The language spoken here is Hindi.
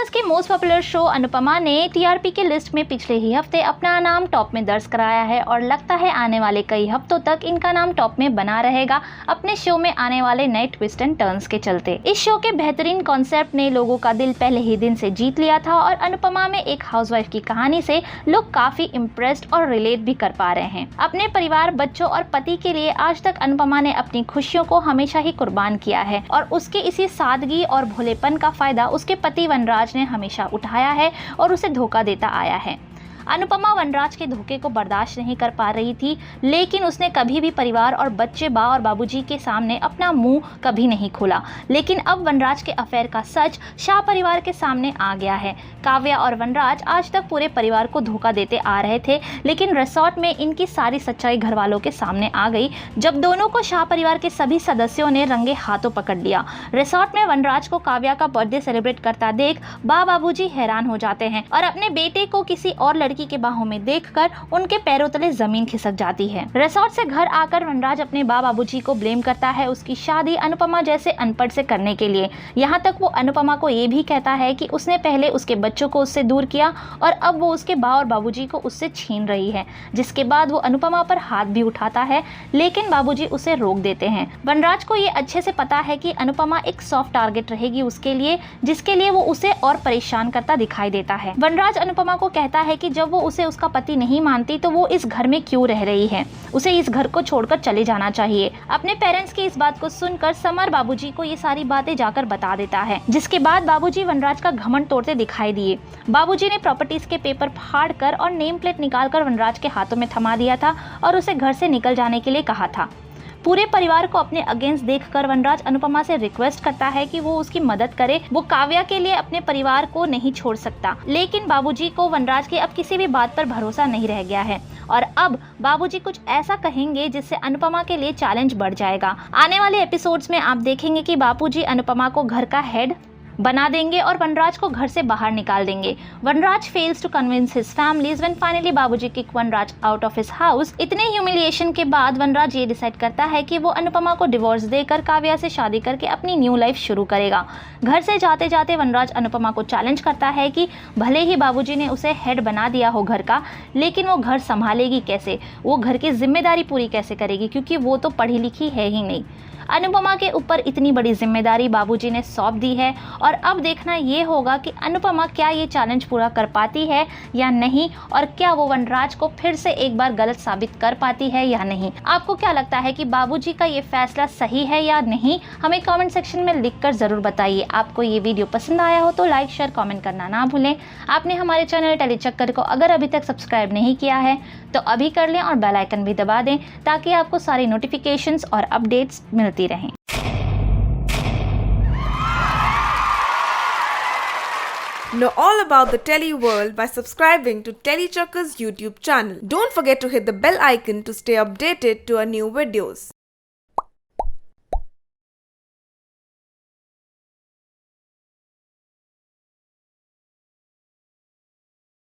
प्लस के मोस्ट पॉपुलर शो अनुपमा ने टीआरपी के लिस्ट में पिछले ही हफ्ते अपना नाम टॉप में दर्ज कराया है और लगता है आने वाले कई हफ्तों तक इनका नाम टॉप में बना रहेगा अपने शो में आने वाले नए ट्विस्ट एंड टर्न्स के चलते। इस शो के बेहतरीन कॉन्सेप्ट ने लोगों का दिल पहले ही दिन से जीत लिया था और अनुपमा में एक हाउसवाइफ की कहानी से लोग काफी इम्प्रेस्ड और रिलेट भी कर पा रहे हैं। अपने परिवार, बच्चों और पति के लिए आज तक अनुपमा ने अपनी खुशियों को हमेशा ही कुर्बान किया है और उसके इसी सादगी और भोलेपन का फायदा उसके पति वनराज ने हमेशा उठाया है और उसे धोखा देता आया है। अनुपमा वनराज के धोखे को बर्दाश्त नहीं कर पा रही थी, लेकिन उसने कभी भी परिवार और बच्चे बा और बाबूजी के सामने अपना मुंह कभी नहीं खोला। लेकिन अब वनराज के अफेयर का सच शाह परिवार के सामने आ गया है। काव्या और वनराज आज तक पूरे परिवार को धोखा देते आ रहे थे, लेकिन रिसोर्ट में इनकी सारी सच्चाई घर वालों के सामने आ गई जब दोनों को शाह परिवार के सभी सदस्यों ने रंगे हाथों पकड़ लिया। रिसोर्ट में वनराज को काव्या का बर्थडे सेलिब्रेट करता देख बाबूजी हैरान हो जाते हैं और अपने बेटे को किसी और लड़की के बाहों में देखकर उनके पैरों तले जमीन खिसक जाती है। रिसोर्ट से घर आकर वनराज अपने बाबूजी को ब्लेम करता है उसकी शादी अनुपमा जैसे अनपढ़ से करने के लिए। यहाँ तक वो अनुपमा को ये भी कहता है कि उसने पहले उसके बच्चों को उससे दूर किया और अब वो उसके बा और बाबूजी को उससे छीन रही है, जिसके बाद वो अनुपमा पर हाथ भी उठाता है, लेकिन बाबूजी उसे रोक देते हैं। वनराज को ये अच्छे से पता है कि अनुपमा एक सॉफ्ट टारगेट रहेगी उसके लिए, जिसके लिए वो उसे और परेशान करता दिखाई देता है। वनराज अनुपमा को कहता है कि जब वो उसे उसका पति नहीं मानती तो वो इस घर में क्यों रह रही है, उसे इस घर को छोड़कर चले जाना चाहिए। अपने पेरेंट्स की इस बात को सुनकर समर बाबूजी को ये सारी बातें जाकर बता देता है, जिसके बाद बाबूजी वनराज का घमंड तोड़ते दिखाई दिए। बाबूजी ने प्रॉपर्टीज के पेपर फाड़कर और नेम प्लेट निकालकर वनराज के हाथों में थमा दिया था और उसे घर से निकल जाने के लिए कहा था। पूरे परिवार को अपने अगेंस्ट देखकर वनराज अनुपमा से रिक्वेस्ट करता है कि वो उसकी मदद करे। वो काव्या के लिए अपने परिवार को नहीं छोड़ सकता, लेकिन बाबूजी को वनराज के अब किसी भी बात पर भरोसा नहीं रह गया है और अब बाबूजी कुछ ऐसा कहेंगे जिससे अनुपमा के लिए चैलेंज बढ़ जाएगा। आने वाले एपिसोड्स में आप देखेंगे कि बाबूजी अनुपमा को घर का हेड बना देंगे और वनराज को घर से बाहर निकाल देंगे। Vanraj fails to convince his families when finally Babuji kick Vanraj out of his house. इतने ह्यूमिलिएशन के बाद वनराज ये डिसाइड करता है कि वो अनुपमा को डिवोर्स देकर काव्या से शादी करके अपनी न्यू लाइफ शुरू करेगा। घर से जाते जाते वनराज अनुपमा को चैलेंज करता है कि भले ही बाबूजी ने उसे हेड बना दिया हो घर का, लेकिन वो घर संभालेगी कैसे, वो घर की जिम्मेदारी पूरी कैसे करेगी, क्योंकि वो तो पढ़ी लिखी है ही नहीं। अनुपमा के ऊपर इतनी बड़ी जिम्मेदारी बाबूजी ने सौंप दी है और अब देखना ये होगा कि अनुपमा क्या ये चैलेंज पूरा कर पाती है या नहीं, और क्या वो वनराज को फिर से एक बार गलत साबित कर पाती है या नहीं। आपको क्या लगता है कि बाबूजी का ये फैसला सही है या नहीं, हमें कमेंट सेक्शन में लिखकर जरूर बताइए। आपको ये वीडियो पसंद आया हो तो लाइक, शेयर, कमेंट करना ना भूलें। आपने हमारे चैनल टेली चक्कर को अगर अभी तक सब्सक्राइब नहीं किया है तो अभी कर लें और बेल आइकन भी दबा दें ताकि आपको सारी नोटिफिकेशंस और अपडेट्स मिलती रहें। Know all about the Telly world by subscribing to Telly Chakka's YouTube channel. Don't forget to hit the bell icon to stay updated to our new videos.